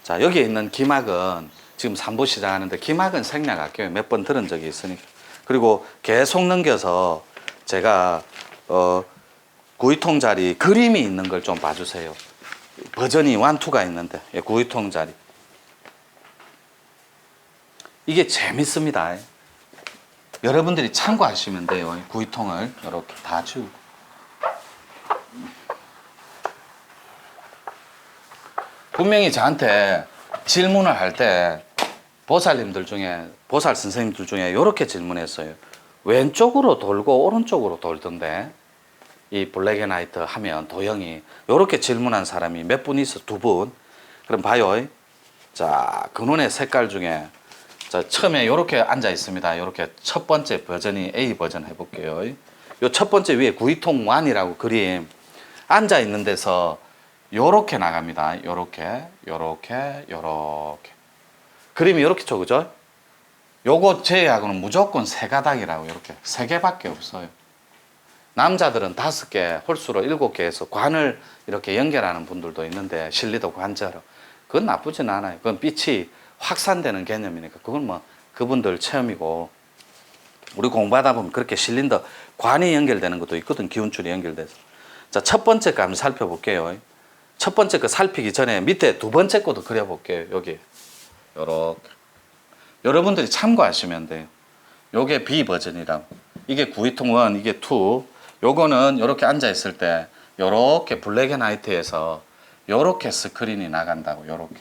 자, 여기에 있는 기막은 지금 3부 시작하는데 기막은 생략할게요. 몇 번 들은 적이 있으니까. 그리고 계속 넘겨서 제가 구이통 자리 그림이 있는 걸 좀 봐주세요. 버전이 1, 2가 있는데 구이통 자리. 이게 재밌습니다. 여러분들이 참고하시면 돼요. 구이통을 이렇게 다 지우고. 분명히 저한테 질문을 할 때 보살님들 중에, 보살 선생님들 중에 이렇게 질문했어요. 왼쪽으로 돌고 오른쪽으로 돌던데 이 블랙앤화이트 하면 도형이 이렇게 질문한 사람이 몇 분 있어? 2분. 그럼 봐요. 자, 근원의 색깔 중에 자, 처음에 이렇게 앉아 있습니다. 이렇게 첫 번째 버전이 A 버전 해볼게요. 요 첫 번째 위에 구이통 1이라고 그림 앉아 있는 데서 요렇게 나갑니다. 요렇게 그림이 요렇게 쳐, 그죠? 요거 제외하고는 무조건 세 가닥이라고 이렇게 세 개밖에 없어요. 남자들은 5개, 홀수로 7개 해서 관을 이렇게 연결하는 분들도 있는데 실리도 관자로 그건 나쁘진 않아요. 그건 빛이 확산되는 개념이니까 그건 뭐 그분들 체험이고 우리 공부하다 보면 그렇게 실린더 관이 연결되는 것도 있거든. 기운줄이 연결돼서. 자, 첫 번째 거 한번 살펴볼게요. 첫 번째 거 살피기 전에 밑에 두 번째 것도 그려볼게요. 여기 요렇게 여러분들이 참고하시면 돼요. 요게 B 버전이라고. 이게 구이통 1, 이게 2. 요거는 요렇게 앉아 있을 때 요렇게 블랙앤화이트에서 요렇게 스크린이 나간다고. 요렇게.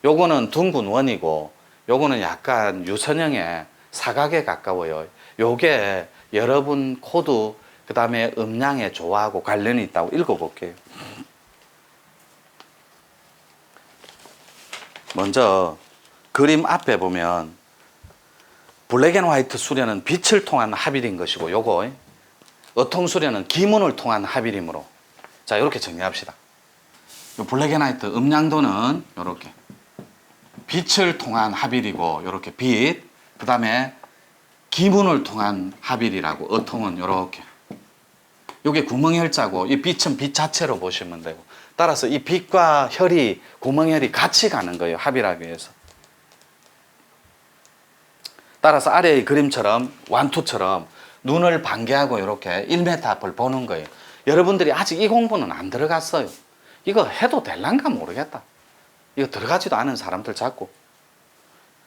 요거는 둥근 원이고 요거는 약간 유선형의 사각에 가까워요. 요게 여러분 코드 그 다음에 음량의 조화하고 관련이 있다고 읽어볼게요. 먼저 그림 앞에 보면 블랙앤화이트 수련은 빛을 통한 합일인 것이고 요거 어통 수련은 기문을 통한 합일이므로 자 이렇게 정리합시다. 요 블랙앤화이트 음량도는 요렇게 빛을 통한 합일이고 요렇게 빛 그 다음에 기문을 통한 합일이라고 어통은 요렇게 요게 구멍혈자고 이 빛은 빛 자체로 보시면 되고 따라서 이 빛과 혈이 구멍혈이 같이 가는 거예요. 합일하기 위해서. 따라서 아래의 그림처럼 완투처럼 눈을 반개하고 이렇게 1m 앞을 보는 거예요. 여러분들이 아직 이 공부는 안 들어갔어요. 이거 해도 될란가 모르겠다. 이거 들어가지도 않은 사람들 자꾸.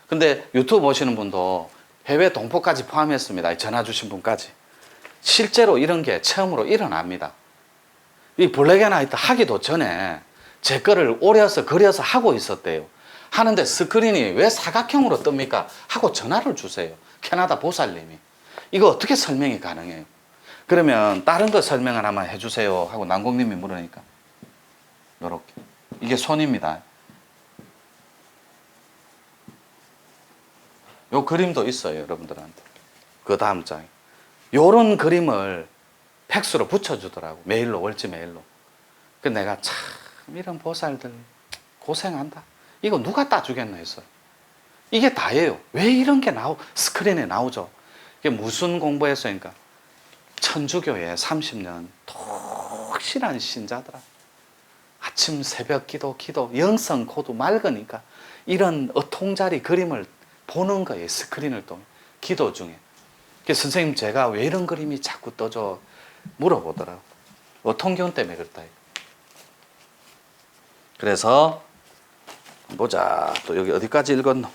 근데 유튜브 보시는 분도 해외 동포까지 포함했습니다. 전화 주신 분까지. 실제로 이런 게 처음으로 일어납니다. 이 블랙앤화이트 하기도 전에 제 거를 오려서 그려서 하고 있었대요. 하는데 스크린이 왜 사각형으로 뜹니까? 하고 전화를 주세요. 캐나다 보살님이. 이거 어떻게 설명이 가능해요? 그러면 다른 거 설명을 한번 해주세요 하고 남공님이 물으니까 요렇게. 이게 손입니다. 요 그림도 있어요. 여러분들한테. 그 다음 장. 요런 그림을 팩스로 붙여주더라고. 메일로, 월지 메일로. 그 내가 참 이런 보살들 고생한다. 이거 누가 따주겠나 했어요. 이게 다예요. 왜 이런 게 스크린에 나오죠? 이게 무슨 공부했으니까 천주교에 30년 독실한 신자더라. 아침 새벽 기도, 영성 코드 맑으니까 이런 어통자리 그림을 보는 거예요. 스크린을 통해. 기도 중에. 그래서 선생님 제가 왜 이런 그림이 자꾸 떠져? 물어보더라고. 어통기운 때문에 그렇다. 그래서 보자. 또 여기 어디까지 읽었노?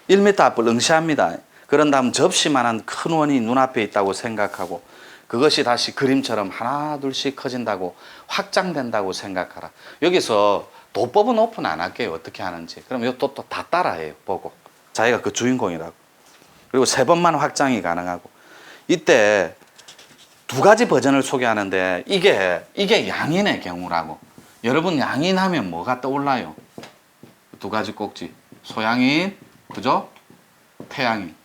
1m 앞을 응시합니다. 그런 다음 접시만한 큰 원이 눈앞에 있다고 생각하고 그것이 다시 그림처럼 하나 둘씩 커진다고 확장된다고 생각하라. 여기서 도법은 오픈 안 할게요. 어떻게 하는지. 그럼 이거 또 다 따라해요. 보고. 자기가 그 주인공이라고. 그리고 3번만 확장이 가능하고. 이때 2가지 버전을 소개하는데 이게 양인의 경우라고. 여러분 양인하면 뭐가 떠올라요? 2가지 꼭지. 소양인, 그죠? 태양인.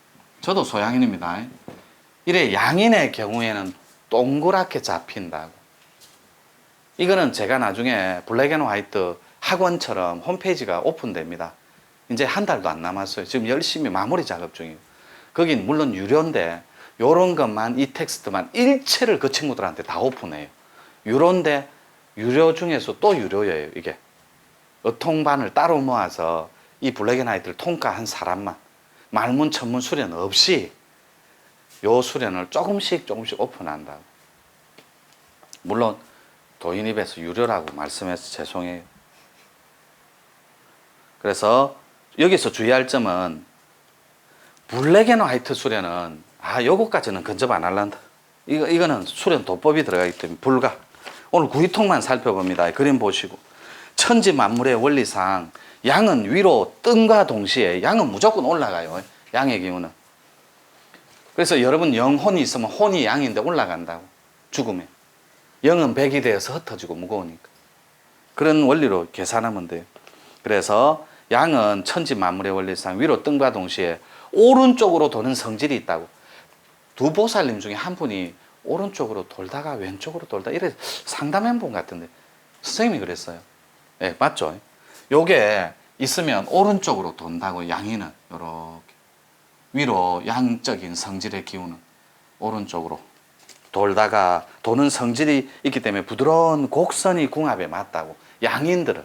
저도 소양인입니다. 이래 양인의 경우에는 동그랗게 잡힌다고. 이거는 제가 나중에 블랙앤화이트 학원처럼 홈페이지가 오픈됩니다. 이제 한 달도 안 남았어요. 지금 열심히 마무리 작업 중이에요. 거긴 물론 유료인데 요런 것만 이 텍스트만 일체를 그 친구들한테 다 오픈해요. 유료인데 유료 중에서 또 유료예요. 이게 어통반을 따로 모아서 이 블랙앤화이트를 통과한 사람만 말문 천문 수련 없이 요 수련을 조금씩 오픈한다. 물론 도인 입에서 유료라고 말씀해서 죄송해요. 그래서 여기서 주의할 점은 블랙앤화이트 수련은 요거까지는 근접 안 할란다. 이거는 수련 도법이 들어가기 때문에 불가. 오늘 구이통만 살펴봅니다. 그림 보시고 천지 만물의 원리상 양은 위로 뜸과 동시에 양은 무조건 올라가요. 양의 기운은. 그래서 여러분 영혼이 있으면 혼이 양인데 올라간다고. 죽으면. 영은 백이 되어서 흩어지고 무거우니까. 그런 원리로 계산하면 돼요. 그래서 양은 천지 만물의 원리상 위로 뜸과 동시에 오른쪽으로 도는 성질이 있다고. 두 보살님 중에 한 분이 오른쪽으로 돌다가 왼쪽으로 돌다 이래 상담한 분 같은데 선생님이 그랬어요. 네, 맞죠? 요게 있으면 오른쪽으로 돈다고. 양이는 요렇게 위로 양적인 성질의 기운은 오른쪽으로 돌다가 도는 성질이 있기 때문에 부드러운 곡선이 궁합에 맞다고. 양인들은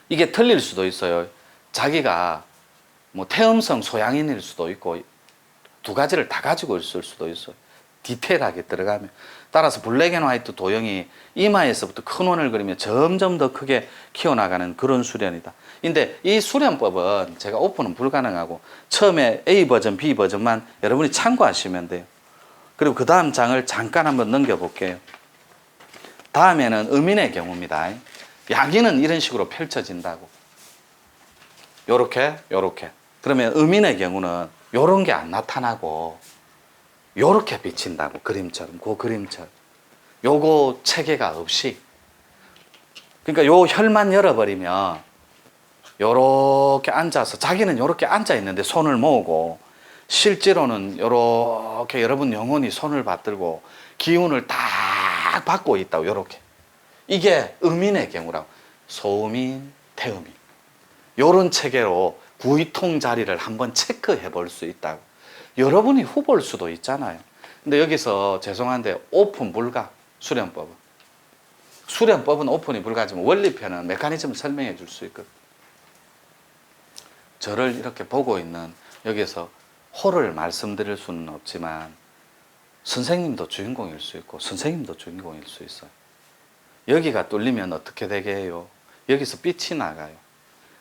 이게 틀릴 수도 있어요. 자기가 뭐 태음성 소양인일 수도 있고 두 가지를 다 가지고 있을 수도 있어요. 디테일하게 들어가면. 따라서 블랙앤화이트 도형이 이마에서부터 큰 원을 그리며 점점 더 크게 키워나가는 그런 수련이다. 근데 이 수련법은 제가 오픈은 불가능하고 처음에 A 버전, B 버전만 여러분이 참고하시면 돼요. 그리고 그 다음 장을 잠깐 한번 넘겨볼게요. 다음에는 음인의 경우입니다. 양인은 이런 식으로 펼쳐진다고. 요렇게. 그러면 음인의 경우는 요런 게 안 나타나고 요렇게 비친다고. 그림처럼. 그 그림처럼. 요거 체계가 없이. 그러니까 요 혈만 열어버리면 요렇게 앉아서 자기는 요렇게 앉아 있는데 손을 모으고 실제로는 요렇게 여러분 영혼이 손을 받들고 기운을 딱 받고 있다고. 요렇게. 이게 음인의 경우라고. 소음인, 태음인. 요런 체계로 구이통 자리를 한번 체크해 볼 수 있다고. 여러분이 후볼 수도 있잖아요. 근데 여기서 죄송한데 오픈 불가. 수련법은. 수련법은 오픈이 불가지만 원리편은 메커니즘을 설명해 줄 수 있거든. 저를 이렇게 보고 있는 여기서 호를 말씀드릴 수는 없지만 선생님도 주인공일 수 있고 선생님도 주인공일 수 있어요. 여기가 뚫리면 어떻게 되게 해요? 여기서 빛이 나가요.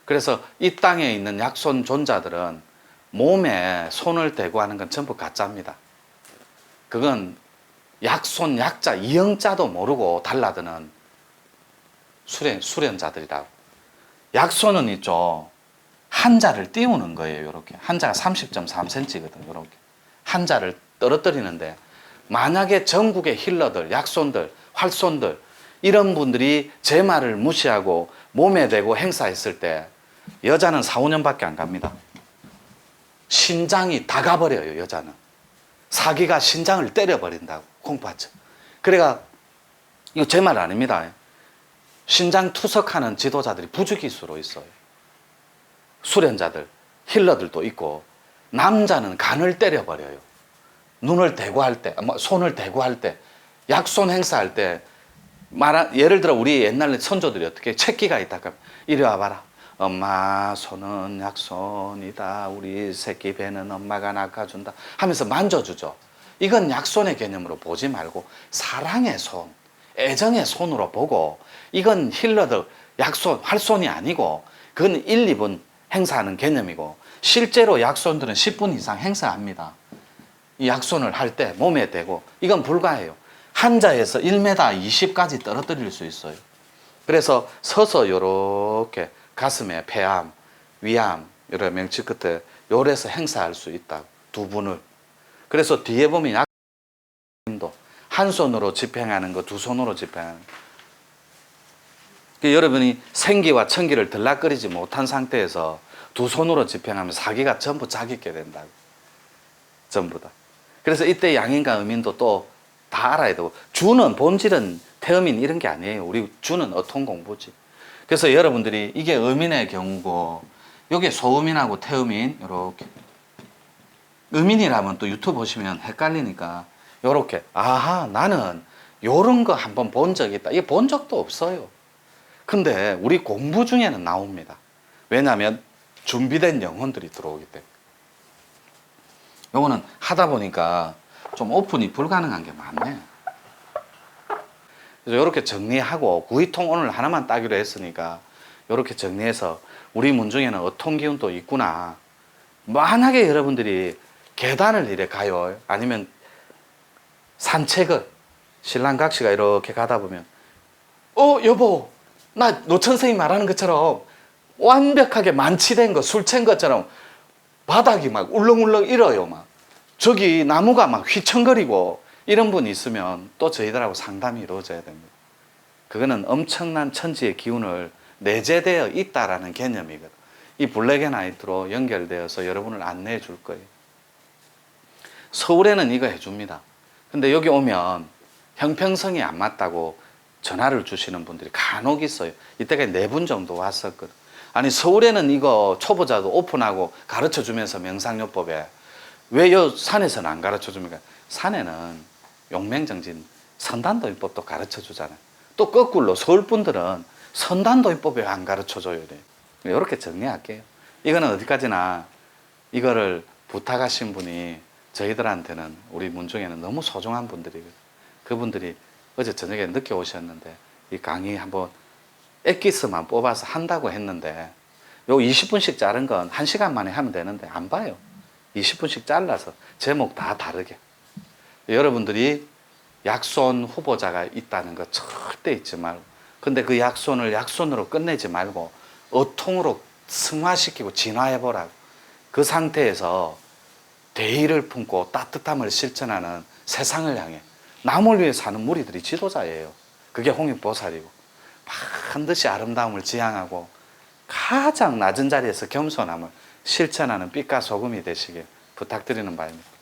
그래서 이 땅에 있는 약손 존자들은 몸에 손을 대고 하는 건 전부 가짜입니다. 그건 약손, 약자, 이영자도 모르고 달라드는 수련자들이라고. 약손은 있죠. 한자를 띄우는 거예요. 이렇게. 한자가 30.3cm거든. 이렇게. 한자를 떨어뜨리는데 만약에 전국의 힐러들, 약손들, 활손들 이런 분들이 제 말을 무시하고 몸에 대고 행사했을 때 여자는 4, 5년밖에 안 갑니다. 신장이 다 가버려요. 여자는. 사기가 신장을 때려버린다고. 공파죠. 그래가 이거 제 말 아닙니다. 신장 투석하는 지도자들이 부주기수로 있어요. 수련자들, 힐러들도 있고 남자는 간을 때려버려요. 눈을 대고 할 때, 손을 대고 할 때, 약손 행사할 때 예를 들어 우리 옛날 선조들이 어떻게 채기가 있다 그러면 이리 와봐라. 엄마 손은 약손이다. 우리 새끼 배는 엄마가 낚아준다 하면서 만져주죠. 이건 약손의 개념으로 보지 말고 사랑의 손, 애정의 손으로 보고 이건 힐러들 약손, 활손이 아니고 그건 1, 2분 행사하는 개념이고 실제로 약손들은 10분 이상 행사합니다. 이 약손을 할 때 몸에 대고 이건 불가해요. 한자에서 1m 20까지 떨어뜨릴 수 있어요. 그래서 서서 요렇게 가슴에 폐암, 위암 여러 명치 끝에 요래서 행사할 수 있다. 두 분을. 그래서 뒤에 보면 약도 한 손으로 집행하는 거, 두 손으로 집행하는 거. 여러분이 생기와 천기를 들락거리지 못한 상태에서 두 손으로 집행하면 사기가 전부 자기게 된다고. 전부 다. 그래서 이때 양인과 음인도 또 다 알아야 되고 주는 본질은 태음인 이런 게 아니에요. 우리 주는 어통 공부지. 그래서 여러분들이 이게 음인의 경우고 여기 소음인하고 태음인 이렇게 음인이라면 또 유튜브 보시면 헷갈리니까 이렇게 아하 나는 요런 거 한번 본 적 있다. 이게 본 적도 없어요. 근데 우리 공부 중에는 나옵니다. 왜냐하면 준비된 영혼들이 들어오기 때문에. 요거는 하다 보니까 좀 오픈이 불가능한 게 많네. 그래서 이렇게 정리하고 구이통 오늘 하나만 따기로 했으니까 이렇게 정리해서 우리 문중에는 어통 기운도 있구나. 만약에 여러분들이 계단을 이래 가요. 아니면 산책을 신랑 각시가 이렇게 가다 보면 여보 나 노천생이 말하는 것처럼 완벽하게 만취된 거 술 취한 것처럼 바닥이 막 울렁울렁 일어요. 막 저기 나무가 막 휘청거리고 이런 분이 있으면 또 저희들하고 상담이 이루어져야 됩니다. 그거는 엄청난 천지의 기운을 내재되어 있다라는 개념이거든. 이 블랙앤화이트로 연결되어서 여러분을 안내해 줄 거예요. 서울에는 이거 해줍니다. 근데 여기 오면 형평성이 안 맞다고 전화를 주시는 분들이 간혹 있어요. 이때까지 4분 정도 왔었거든. 아니 서울에는 이거 초보자도 오픈하고 가르쳐 주면서 명상요법에 왜 요 산에서는 안 가르쳐 줍니까? 산에는 용맹정진 선단도인법도 가르쳐 주잖아요. 또 거꾸로 서울 분들은 선단도인법에 안 가르쳐 줘요. 이렇게 정리할게요. 이거는 어디까지나 이거를 부탁하신 분이 저희들한테는 우리 문중에는 너무 소중한 분들이거든요. 그분들이 어제 저녁에 늦게 오셨는데 이 강의 한번 엑기스만 뽑아서 한다고 했는데 요 20분씩 자른 건 1시간 만에 하면 되는데 안 봐요. 20분씩 잘라서 제목 다 다르게. 여러분들이 약손 후보자가 있다는 거 절대 잊지 말고, 근데 그 약손을 약손으로 끝내지 말고 어통으로 승화시키고 진화해보라고. 그 상태에서 대의를 품고 따뜻함을 실천하는 세상을 향해 남을 위해 사는 무리들이 지도자예요. 그게 홍익보살이고 반드시 아름다움을 지향하고 가장 낮은 자리에서 겸손함을 실천하는 빛과 소금이 되시길 부탁드리는 바입니다.